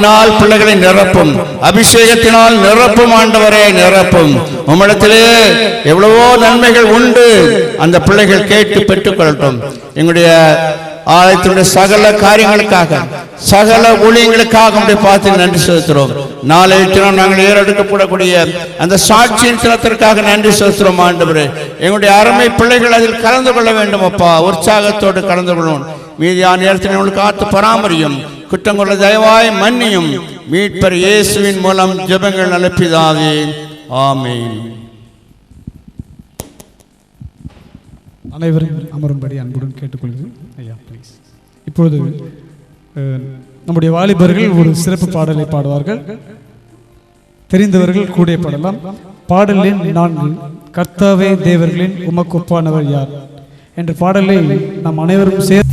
பிள்ளைகளை நிரப்பும், அபிஷேகத்தினால் நிரப்பும் ஆண்டவரே, நிரப்பும். உம்மிடத்திலே எவ்வளவோ நன்மைகள் உண்டு, அந்த பிள்ளைகள் கேட்டு பெற்றுக் கொள்ளட்டும். எங்களுடைய ஆலயத்தினுடைய சகல காரியங்களுக்காக, சகல ஊழியங்களுக்காக உடைய பார்த்து நன்றி செலுத்துகிறோம். நாளைய தினம் நாங்கள் ஏறெடுக்கப்படக்கூடிய அந்த சாட்சியின் தினத்திற்காக நன்றி செலுத்துகிறோம் ஆண்டவரே. எங்களுடைய அருமை பிள்ளைகள் அதில் கலந்து கொள்ள வேண்டும் அப்பா, உற்சாகத்தோடு கலந்து கொள்ளணும். மீதியான நேரத்தில் எங்களுக்கு காத்து பராமரியும், குற்றங்குள்ள தயவாய் மன்னியும். மீட்பர் இயேசுவின் மூலம் ஜெபங்கள் நல்ல பிதாவே, ஆமென். அனைவரும் அமரும்படி அன்புடன் கேட்டுக்கொள்கிறேன். ஐயா ப்ளீஸ். இப்பொழுது நம்முடைய வாலிபர்கள் ஒரு சிறப்பு பாடலை பாடுவார்கள். தெரிந்தவர்கள் கூட பாடலாம். பாடலின் 4, கர்த்தாவே தேவர்களின் உமக்கு ஒப்பானவர் யார் என்ற பாடலை நாம் அனைவரும் சேர்ந்து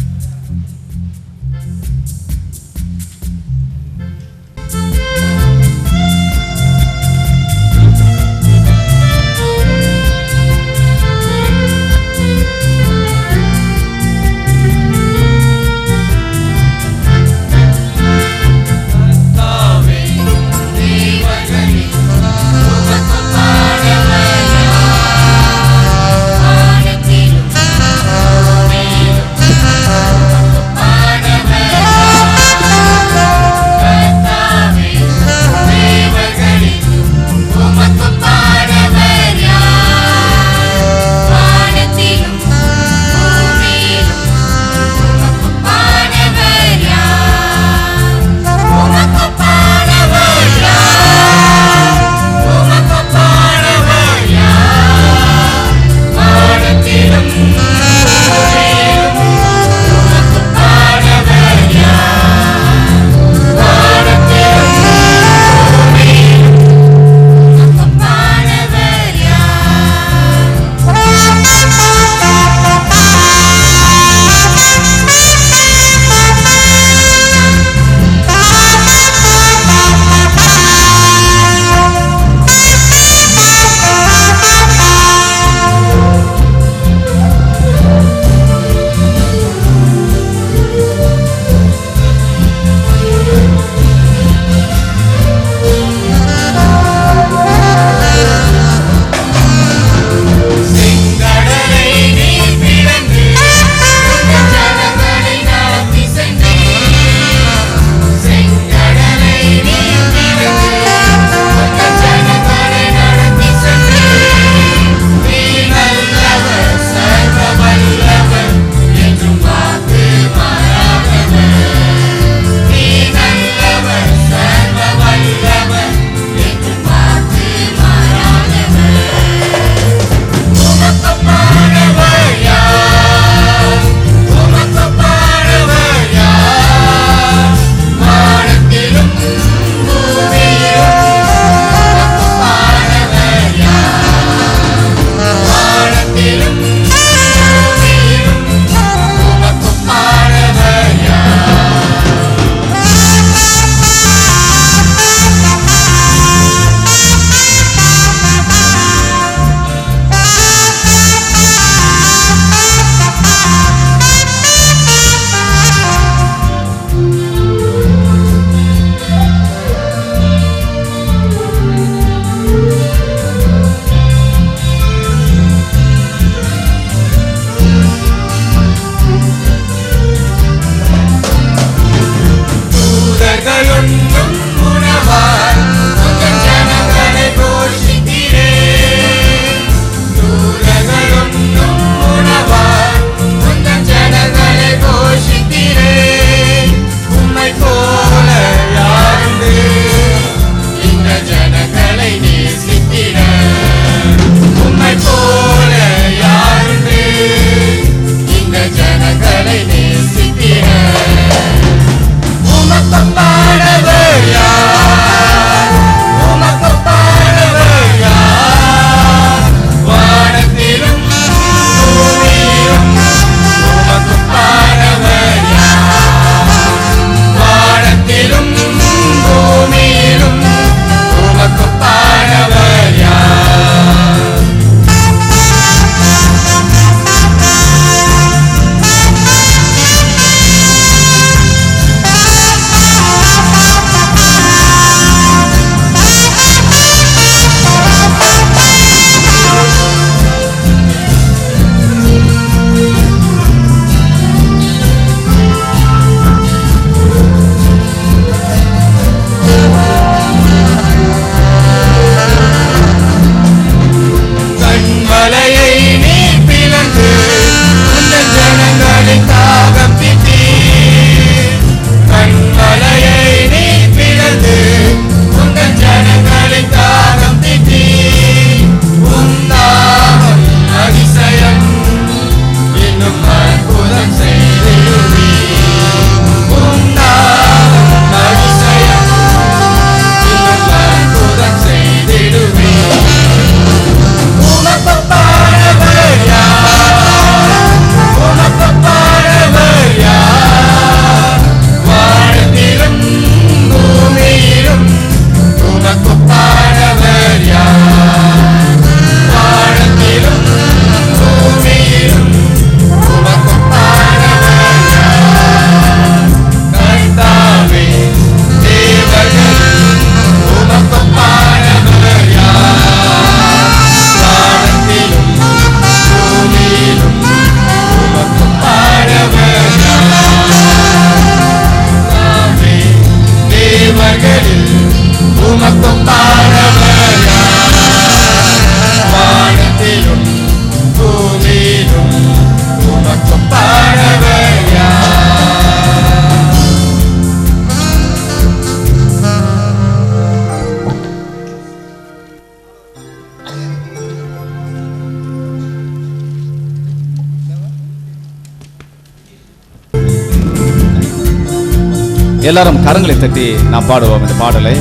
எல்லாரும் கரங்களை தட்டி நாம் பாடுவோம். இந்த பாடலை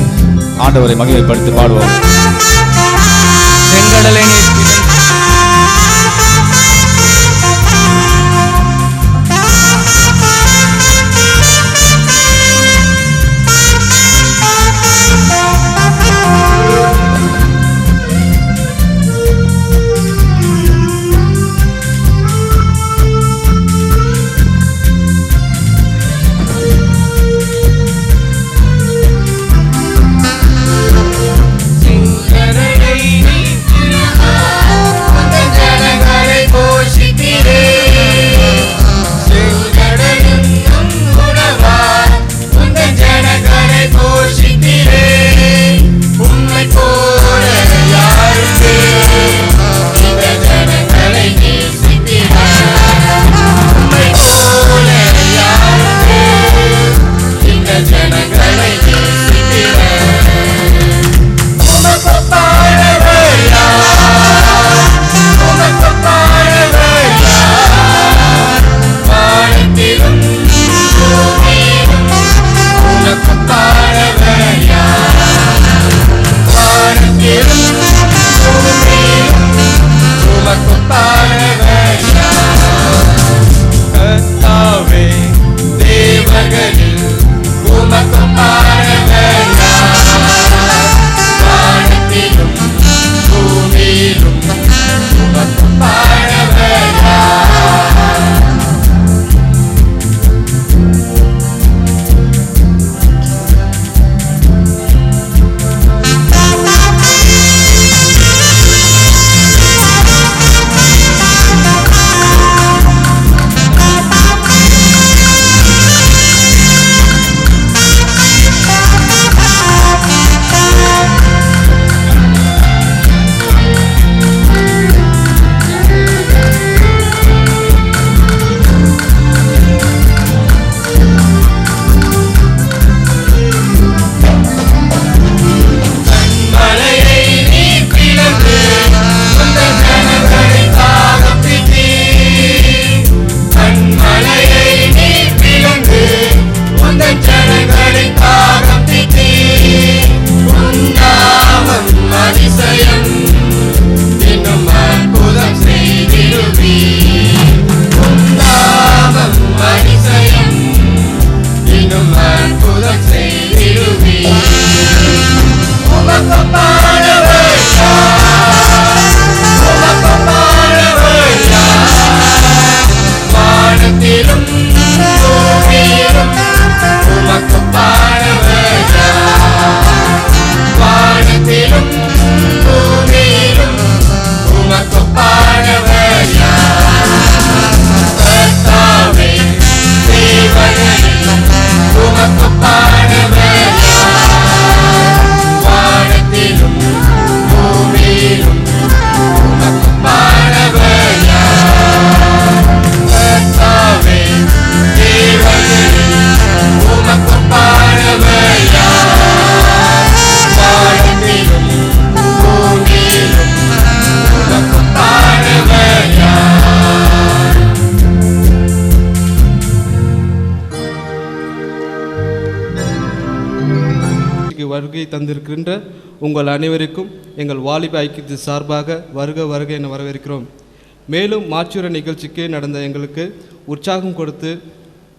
ஆண்டவரை மகிமைப்படுத்தி பாடுவோம். செங்கடலை வருகை தந்திருக்கின்ற உங்கள் அனைவருக்கும் எங்கள் வாலிப ஐக்கியத்தின் சார்பாக வருக வருக என வரவேற்கிறோம். மேலும் மாற்றுர நிகழ்ச்சிக்கு நடந்த எங்களுக்கு உற்சாகம் கொடுத்து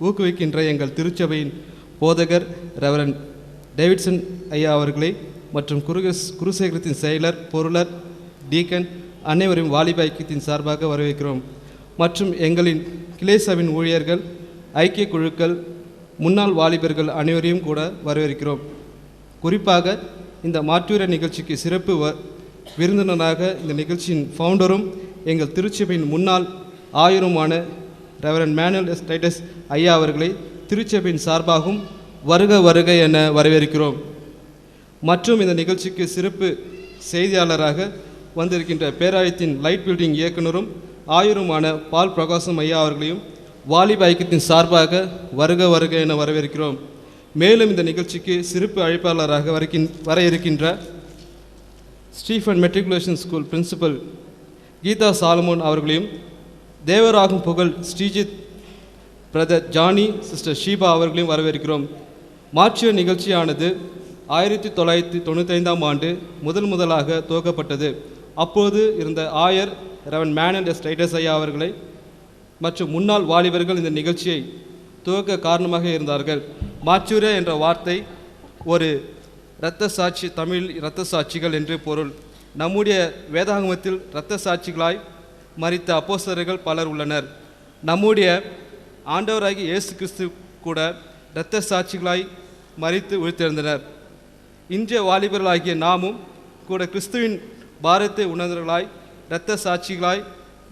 ஊக்குவிக்கின்ற எங்கள் திருச்சபையின் போதகர் ரெவரண்ட் டேவிட்சன் ஐயா அவர்களை மற்றும் குருசேகரத்தின் செயலர், பொருளர், டீக்கன் அனைவரையும் வாலிப ஐக்கியத்தின் சார்பாக வரவேற்கிறோம். மற்றும் எங்களின் கிளை சபையின் ஊழியர்கள், ஐக்கிய குழுக்கள், முன்னாள் வாலிபர்கள் அனைவரையும் கூட வரவேற்கிறோம். குறிப்பாக இந்த மாற்றுர நிகழ்ச்சிக்கு சிறப்பு விருந்தினராக இந்த நிகழ்ச்சியின் ஃபவுண்டரும் எங்கள் திருச்சபையின் முன்னாள் ஆயருமான ரெவரண்ட் மேனுவல் எஸ் டைட்டஸ் ஐயா அவர்களை திருச்சபையின் சார்பாகவும் வருக வருக என வரவேற்கிறோம். மற்றும் இந்த நிகழ்ச்சிக்கு சிறப்பு செய்தியாளராக வந்திருக்கின்ற பேராயத்தின் லைட் பில்டிங் இயக்குனரும் ஆயருமான பால் பிரகாசம் ஐயா அவர்களையும் வாலிப ஐக்கியத்தின் சார்பாக வருக வருக என வரவேற்கிறோம். மேலும் இந்த நிகழ்ச்சிக்கு சிறப்பு அழைப்பாளராக வர இருக்கின்ற Stephen matriculation school principal Geetha Solomon அவர்களையும், தேவராகும் புகழ் Sreejith brother Johnny, sister Sheeba அவர்களையும் வரவேற்கிறோம். மாற்றிய நிகழ்ச்சியானது 1995ஆம் ஆண்டு முதலாக துவக்கப்பட்டது. அப்போது இருந்த ஆயர் ரெவரண்ட் மேனன் எஸ் டைட்டஸ் ஐயா அவர்களை மற்றும் முன்னாள் வாலிபர்கள் இந்த நிகழ்ச்சியை துவக்க காரணமாக இருந்தார்கள். மாற்றூர என்ற வார்த்தை ஒரு இரத்த சாட்சி, தமிழ் இரத்த சாட்சிகள் என்று பொருள். நம்முடைய வேதாகமத்தில் இரத்த சாட்சிகளாய் மரித்த அப்போஸ்தலர்கள் பலர் உள்ளனர். நம்முடைய ஆண்டவராகிய இயேசு கிறிஸ்து கூட இரத்த சாட்சிகளாய் மரித்து உயிர்த்தெழுந்தனர். இன்றைய வாலிபர்களாகிய நாமும் கூட கிறிஸ்துவின் பாரத்தை உணர்ந்தவர்களாய் இரத்த சாட்சிகளாய்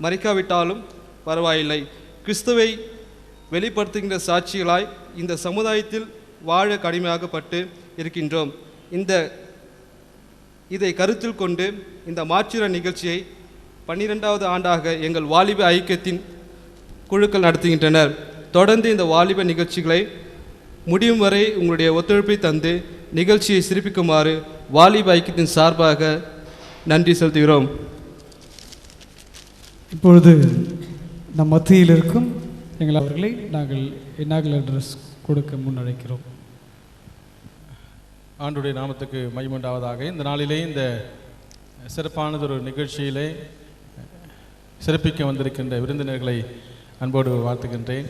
மறிக்காவிட்டாலும் பரவாயில்லை, கிறிஸ்துவை வெளிப்படுத்துகின்ற சாட்சிகளாய் இந்த சமுதாயத்தில் வாழ கடுமையாகப்பட்டு இருக்கின்றோம். இதை கருத்தில் கொண்டு இந்த மாற்றிற நிகழ்ச்சியை 12வது ஆண்டாக எங்கள் வாலிப ஐக்கியத்தின் குழுக்கள் நடத்துகின்றனர். தொடர்ந்து இந்த வாலிப நிகழ்ச்சிகளை முடியும் வரை உங்களுடைய ஒத்துழைப்பை தந்து நிகழ்ச்சியை சிறப்பிக்குமாறு வாலிப ஐக்கியத்தின் சார்பாக நன்றி செலுத்துகிறோம். இப்பொழுது நம் மத்தியில் இருக்கும் எங்கள் அவர்களை நாங்கள் இன்னாகுரல் அட்ரஸ் கொடுக்க முன்னழைக்கிறோம். ஆண்டுடைய நாமத்துக்கு மகிமையுண்டாவதாக. இந்த நாளிலே இந்த சிறப்பானதொரு நிகழ்ச்சியிலே சிறப்பிக்க வந்திருக்கின்ற விருந்தினர்களை அன்போடு வாழ்த்துகின்றேன்.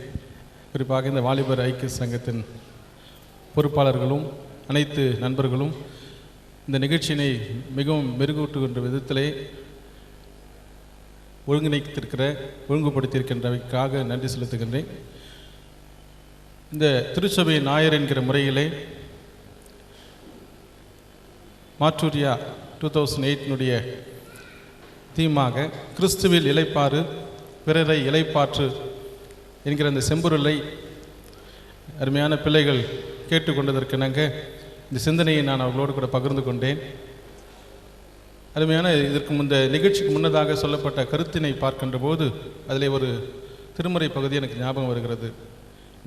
குறிப்பாக இந்த வாலிபர் ஐக்கிய சங்கத்தின் பொறுப்பாளர்களும் அனைத்து நண்பர்களும் இந்த நிகழ்ச்சியினை மிகவும் மெருகூட்டுகின்ற விதத்திலே ஒழுங்குபடுத்தியிருக்கின்றவைக்காக நன்றி செலுத்துகின்றேன். இந்த திருச்சபை நாயர் என்கிற முறையிலே மாற்றூரியா 2008 தீமாக கிறிஸ்துவில் இளைப்பாறு பிறரை இளைப்பாற்று என்கிற அந்த செம்பொருளை அருமையான பிள்ளைகள் கேட்டுக்கொண்டதற்கிணங்க இந்த சிந்தனையை நான் அவர்களோடு கூட பகிர்ந்து கொண்டேன். அருமையான இந்த நிகழ்ச்சிக்கு முன்னதாக சொல்லப்பட்ட கருத்தினை பார்க்கின்ற போது அதிலே ஒரு திருமறை பகுதி எனக்கு ஞாபகம் வருகிறது.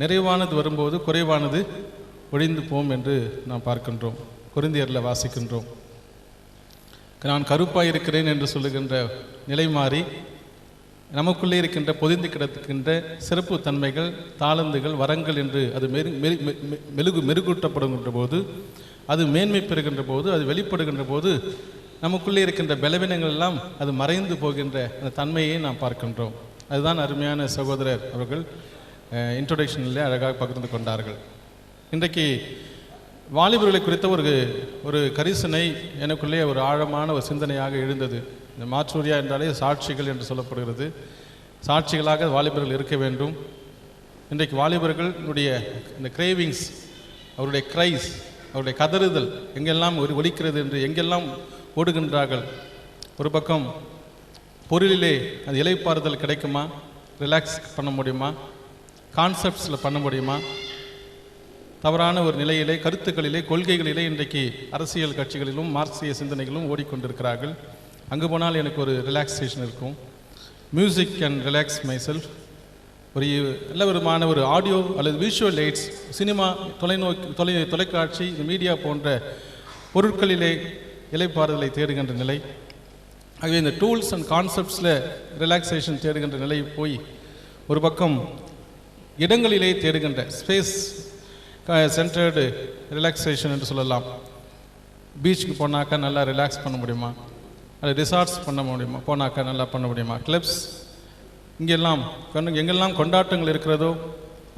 நிறைவானது வரும்போது குறைவானது ஒழிந்து போம் என்று நாம் பார்க்கின்றோம். கொரிந்தியரில் வாசிக்கின்றோம். நான் கருப்பாக இருக்கிறேன் என்று சொல்லுகின்ற நிலை மாறி நமக்குள்ளே இருக்கின்ற பொதிந்து கிடக்கின்ற சிறப்பு தன்மைகள், தாளந்துகள், வரங்கள் என்று அது மெருகூட்டப்படுகின்ற போது, அது மேன்மை பெறுகின்ற போது, அது வெளிப்படுகின்ற போது நமக்குள்ளே இருக்கின்ற பலவீனங்கள் எல்லாம் அது மறைந்து போகின்ற அந்த தன்மையை நாம் பார்க்கின்றோம். அதுதான் அருமையான சகோதரர் அவர்கள் இன்ட்ரோடக்ஷனிலே அழகாக பகிர்ந்து கொண்டார்கள். இன்றைக்கு வாலிபர்களை குறித்த ஒரு கரிசனை எனக்குள்ளே ஒரு ஆழமான ஒரு சிந்தனையாக எழுந்தது. இந்த மாற்றூரியா என்றாலே சாட்சிகள் என்று சொல்லப்படுகிறது. சாட்சிகளாக வாலிபர்கள் இருக்க வேண்டும். இன்றைக்கு வாலிபர்களுடைய இந்த கிரேவிங்ஸ், அவருடைய கிரைஸ், அவருடைய கதறுதல் எங்கெல்லாம் ஒலிக்கிறது என்று எங்கெல்லாம் ஓடுகின்றார்கள். ஒரு பக்கம் பொருளிலே அது இலைப்பாறுதல் கிடைக்குமா, ரிலாக்ஸ் பண்ண முடியுமா, கான்செப்ட்ஸில் பண்ண முடியுமா, தவறான ஒரு நிலையிலே, கருத்துக்களிலே, கொள்கைகளிலே இன்றைக்கு அரசியல் கட்சிகளிலும் மார்க்சிய சிந்தனைகளும் ஓடிக்கொண்டிருக்கிறார்கள். அங்கே போனால் எனக்கு ஒரு ரிலாக்ஸேஷன் இருக்கும். Music can relax my self. ஒரு நல்ல விதமான ஒரு ஆடியோ அல்லது விஷுவல் எய்ட்ஸ், சினிமா, தொலைக்காட்சி, மீடியா போன்ற பொருட்களிலே இலைப்பாறுதலை தேடுகின்ற நிலை. ஆகவே இந்த டூல்ஸ் அண்ட் கான்செப்ட்ஸில் ரிலாக்ஸேஷன் தேடுகின்ற நிலை போய் ஒரு பக்கம் இடங்களிலே தேடுகின்ற ஸ்பேஸ் சென்டர்டு ரிலாக்ஸேஷன் என்று சொல்லலாம். பீச்சுக்கு போனாக்கா நல்லா ரிலாக்ஸ் பண்ண முடியுமா, அது ரிசார்ட்ஸ் பண்ண முடியுமா, போனாக்கா நல்லா பண்ண முடியுமா, கிளப்ஸ், எங்கெல்லாம் கொண்டாட்டங்கள் இருக்கிறதோ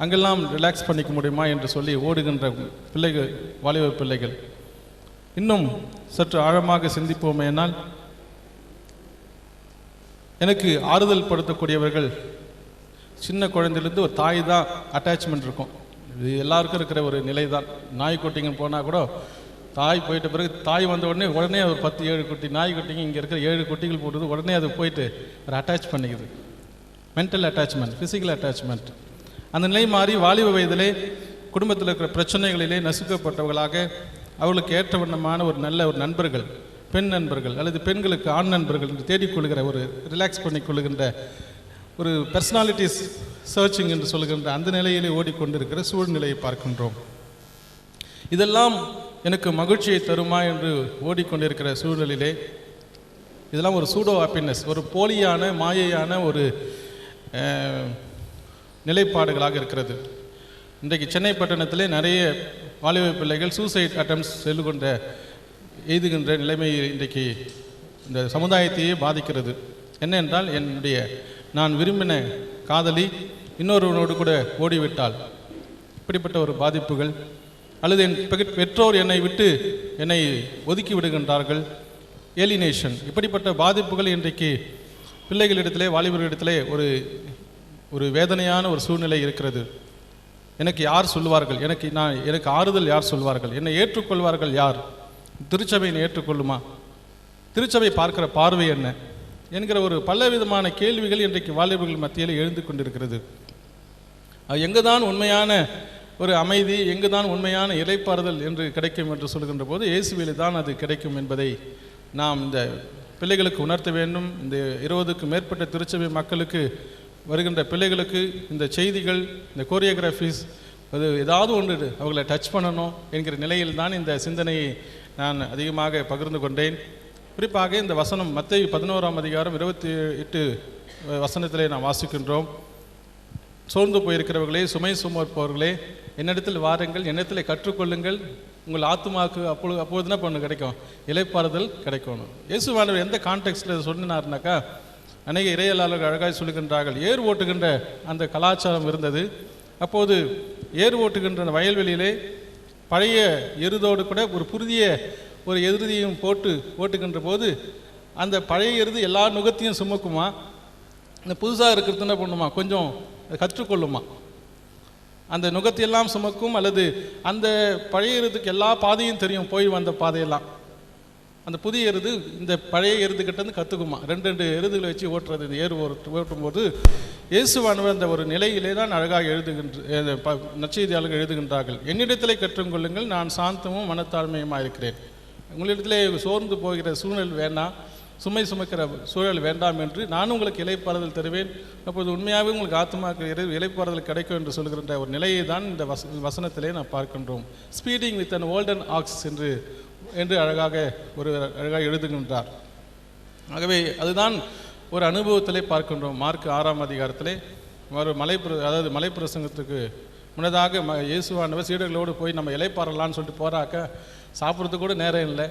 அங்கெல்லாம் ரிலாக்ஸ் பண்ணிக்க முடியுமா என்று சொல்லி ஓடுகின்ற பிள்ளைகள், வாலிப பிள்ளைகள். இன்னும் சற்று ஆழமாக சிந்திப்போமேனால் எனக்கு ஆறுதல் படுத்தக்கூடியவர்கள் சின்ன குழந்தையிலேருந்து ஒரு தாய் தான் அட்டாச்மெண்ட் இருக்கும். இது எல்லாருக்கும் இருக்கிற ஒரு நிலை தான். நாய்க்குட்டிங்க போனால் கூட தாய் போயிட்ட பிறகு தாய் வந்த உடனே ஒரு 10-7 குட்டி நாய்க்குட்டிங்க, இங்கே இருக்கிற 7 குட்டிகள் போடுறது, உடனே அது போயிட்டு ஒரு அட்டாச் பண்ணிக்குது. Mental attachment, physical attachment. அந்த நிலை மாறி வாலிப வயதிலே குடும்பத்தில் இருக்கிற பிரச்சனைகளிலே நசுக்கப்பட்டவர்களாக அவர்களுக்கு ஏற்ற வண்ணமான ஒரு நல்ல ஒரு நண்பர்கள், பெண் நண்பர்கள் அல்லது பெண்களுக்கு ஆண் நண்பர்கள் என்று தேடிக்கொள்கிற ஒரு ரிலாக்ஸ் பண்ணிக்கொள்கின்ற ஒரு பர்சனாலிட்டிஸ் சர்ச்சிங் என்று சொல்லுகின்ற அந்த நிலையிலே ஓடிக்கொண்டிருக்கிற சூழ்நிலையை பார்க்கின்றோம். இதெல்லாம் எனக்கு மகிழ்ச்சியை தருமா என்று ஓடிக்கொண்டிருக்கிற சூழலிலே இதெல்லாம் ஒரு சூடோ ஹாப்பினஸ், ஒரு போலியான மாயையான ஒரு நிலைப்பாடுகளாக இருக்கிறது. இன்றைக்கு சென்னை பட்டணத்திலே நிறைய வாலிப பிள்ளைகள் சூசைட் அட்டம்ப்ட்ஸ் எய்துகின்ற நிலைமை இன்றைக்கு இந்த சமுதாயத்தையே பாதிக்கிறது. என்னென்றால், நான் விரும்பின காதலி இன்னொருவனோடு கூட ஓடிவிட்டால், இப்படிப்பட்ட ஒரு பாதிப்புகள், அல்லது என் பெற்றோர் என்னை விட்டு என்னை ஒதுக்கி விடுகின்றார்கள், ஏலினேஷன், இப்படிப்பட்ட பாதிப்புகள் இன்றைக்கு பிள்ளைகளிடத்திலே வாலிபர்களிடத்திலே ஒரு வேதனையான ஒரு சூழ்நிலை இருக்கிறது. எனக்கு யார் சொல்வார்கள், எனக்கு ஆறுதல் யார் சொல்வார்கள், என்னை ஏற்றுக்கொள்வார்கள் யார், திருச்சபை என்னை ஏற்றுக்கொள்ளுமா, திருச்சபை பார்க்கிற பார்வை என்ன என்கிற ஒரு பலவிதமான கேள்விகள் இன்றைக்கு வாலிபர்கள் மத்தியில் எழுந்து கொண்டிருக்கிறது. எங்குதான் உண்மையான ஒரு அமைதி, எங்குதான் உண்மையான இளைப்பாறுதல் என்று கிடைக்கும் என்று சொல்கின்ற போது இயேசுவிலே தான் அது கிடைக்கும் என்பதை நாம் இந்த பிள்ளைகளுக்கு உணர்த்த வேண்டும். இந்த 20க்கும் மேற்பட்ட திருச்சபை மக்களுக்கு, வருகின்ற பிள்ளைகளுக்கு இந்த செய்திகள், இந்த கோரியோகிராஃபிஸ், அது ஏதாவது ஒன்று அவர்களை டச் பண்ணணும் என்கிற நிலையில் தான் இந்த சிந்தனையை நான் அதிகமாக பகிர்ந்து கொண்டேன். குறிப்பாக இந்த வசனம் மத்தேயு 11ஆம் அதிகாரம் 28 வசனத்திலே நாம் வாசிக்கின்றோம். சோர்ந்து போயிருக்கிறவர்களே, சுமை சுமப்பவர்களே, என்னிடத்தில் வாருங்கள், என்னிடத்தில் கற்றுக்கொள்ளுங்கள், உங்கள் ஆத்மாவுக்கு அப்பொழுது என்ன பண்ணு கிடைக்கும், இளைப்பாறுதல் கிடைக்கணும். இயேசுவானவர் எந்த கான்டெக்ஸ்டில் சொன்னார்னாக்கா, அநேக இறையலாளர்கள் அழகாக சொல்லுகின்றார்கள், ஏர் ஓட்டுகின்ற அந்த கலாச்சாரம் இருந்தது. அப்போது ஏர் ஓட்டுகின்ற அந்த வயல்வெளியிலே பழைய எருதோடு கூட ஒரு புதிய ஒரு எருதியும் போட்டு ஓட்டுகின்ற போது அந்த பழைய எருது எல்லா நுகத்தையும் சுமக்குமா, இந்த புதுசாக இருக்கிறது என்ன பண்ணுமா, கொஞ்சம் கற்றுக்கொள்ளுமா, அந்த நுகத்தையெல்லாம் சுமக்கும், அல்லது அந்த பழைய எருதுக்கு எல்லா பாதையும் தெரியும், போய் வந்த பாதையெல்லாம். அந்த புதிய எருது இந்த பழைய எருதுகிட்டேருந்து கற்றுக்குமா, ரெண்டு எருதுகளை வச்சு ஓட்டுறது. இந்த ஏறு ஓட்டும்போது இயேசுவானவர் அந்த ஒரு நிலையிலே தான் அழகாக நற்செய்தியாளர்கள் எழுதுகின்றார்கள். என்னிடத்திலே கற்றுக்கொள்ளுங்கள், நான் சாந்தமும் மனத்தாழ்மையுமாக இருக்கிறேன். உங்களிடத்திலே சோர்ந்து போகிற சூழல் வேண்டாம், சுமை சுமக்கிற சூழல் வேண்டாம் என்று நான் உங்களுக்கு இளைப்பாறுதல் தருவேன், அப்போது உண்மையாகவே உங்களுக்கு ஆத்மாவுக்கு இளைப்பாறுதல் கிடைக்கும் என்று சொல்கின்ற ஒரு நிலையை தான் இந்த வசனத்திலே நாம் பார்க்கின்றோம். Speeding with an olden ox என்று அழகாக எழுதுகின்றார். ஆகவே அதுதான் ஒரு அனுபவத்திலே பார்க்கின்றோம். மார்க் 6ஆம் அதிகாரத்திலே ஒரு மலைப்பிரசங்கத்துக்கு முன்னதாக இயேசுவானவர் சீடர்களோடு போய் நம்ம இளைப்பாறலான்னு சொல்லிட்டு போகிறாக்க, சாப்பிட்றதுக்கு கூட நேரம் இல்லை.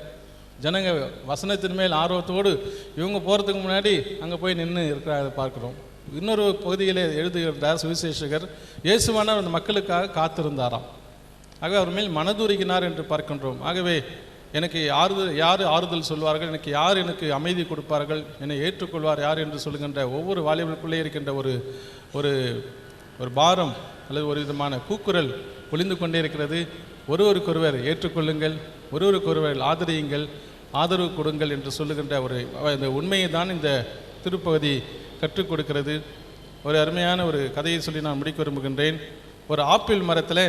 ஜனங்க வசனத்தின் மேல் ஆர்வத்தோடு இவங்க போகிறதுக்கு முன்னாடி அங்கே போய் நின்று இருக்கிறத பார்க்குறோம். இன்னொரு பகுதியில் எழுதுகின்றார் சுவிசேஷகர், இயேசுவானவர் அந்த மக்களுக்காக காத்திருந்தாராம். ஆகவே அவர் மேல் மனதுருகினார் என்று பார்க்கின்றோம். ஆகவே எனக்கு யார் ஆறுதல் சொல்வார்கள், எனக்கு அமைதி கொடுப்பார்கள், என்னை ஏற்றுக்கொள்வார் யார் என்று சொல்லுகின்ற ஒவ்வொரு வாலிபருக்குள்ளே இருக்கின்ற ஒரு பாரம் அல்லது ஒரு விதமான கூக்குரல் பொழிந்து கொண்டே இருக்கிறது. ஒருவருக்கொருவர் ஏற்றுக்கொள்ளுங்கள், ஒருவருக்கொருவர் ஆதரியுங்கள், ஆதரவு கொடுங்கள் என்று சொல்லுகின்ற இந்த உண்மையை தான் இந்த திருப்பகுதி கற்றுக் கொடுக்கிறது. ஒரு அருமையான ஒரு கதையை சொல்லி நான் முடிக்க விரும்புகின்றேன். ஒரு ஆப்பிள் மரத்தில்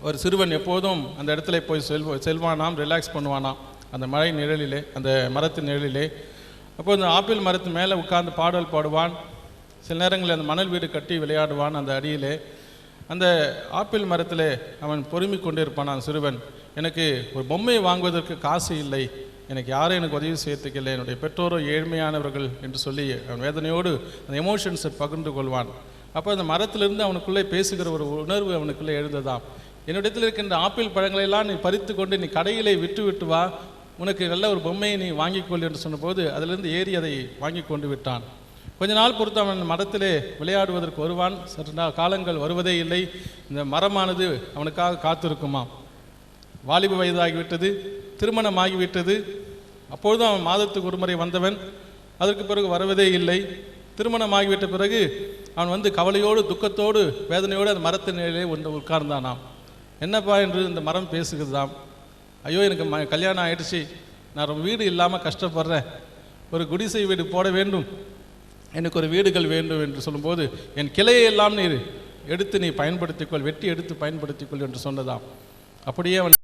ஒரு சிறுவன் எப்போதும் அந்த இடத்துல போய் செல்வானாம், ரிலாக்ஸ் பண்ணுவானாம் அந்த மழை நிழலிலே, அந்த மரத்தின் நிழலிலே. அப்போது அந்த ஆப்பிள் மரத்து மேலே உட்கார்ந்து பாடல் பாடுவான். சில நேரங்களில் அந்த மணல் வீடு கட்டி விளையாடுவான் அந்த அடியிலே. அந்த ஆப்பிள் மரத்தில் அவன் பொறுமை கொண்டே இருப்பான் அந்த சிறுவன். எனக்கு ஒரு பொம்மையை வாங்குவதற்கு காசு இல்லை, எனக்கு யாரும் எனக்கு உதவி செய்யறதுக்கு இல்லை, என்னுடைய பெற்றோரோ ஏழ்மையானவர்கள் என்று சொல்லி அவன் வேதனையோடு அந்த எமோஷன்ஸை பகிர்ந்து கொள்வான். அப்போ அந்த மரத்திலிருந்து அவனுக்குள்ளே பேசுகிற ஒரு உணர்வு அவனுக்குள்ளே எழுந்ததாம். என்னிடத்தில் இருக்கின்ற ஆப்பிள் பழங்களெல்லாம் நீ பறித்து கொண்டு நீ கடையிலே விட்டு வா, உனக்கு நல்ல ஒரு பொம்மையை நீ வாங்கிக்கொள் என்று சொன்னபோது அதிலிருந்து ஏறி அதை வாங்கி கொண்டு விட்டான். கொஞ்ச நாள் பொறுத்து அவன் மரத்திலே விளையாடுவதற்கு வருவான். சற்று காலங்கள் வருவதே இல்லை. இந்த மரமானது அவனுக்காக காத்திருக்குமா. வாலிப வயதாகிவிட்டது, திருமணமாகிவிட்டது. அப்பொழுதும் அவன் மாதத்துக்கு ஒரு முறை வந்தவன், அதற்கு பிறகு வருவதே இல்லை. திருமணமாகிவிட்ட பிறகு அவன் கவலையோடு துக்கத்தோடு வேதனையோடு அந்த மரத்தின் நிலையிலே உட்கார்ந்தானாம். என்னப்பா என்று இந்த மரம் பேசுகிறதாம், ஐயோ எனக்கு கல்யாணம் ஆயிடுச்சு, நான் ரொம்ப வீடு இல்லாமல் கஷ்டப்படுறேன், ஒரு குடிசை வீடு போட வேண்டும், எனக்கு ஒரு வீடுகள் வேண்டும் என்று சொல்லும்போது என் கிளையை எல்லாம் நீ எடுத்து நீ பயன்படுத்திக்கொள், வெட்டி எடுத்து பயன்படுத்திக்கொள் என்று சொன்னதாம். அப்படியே அவன்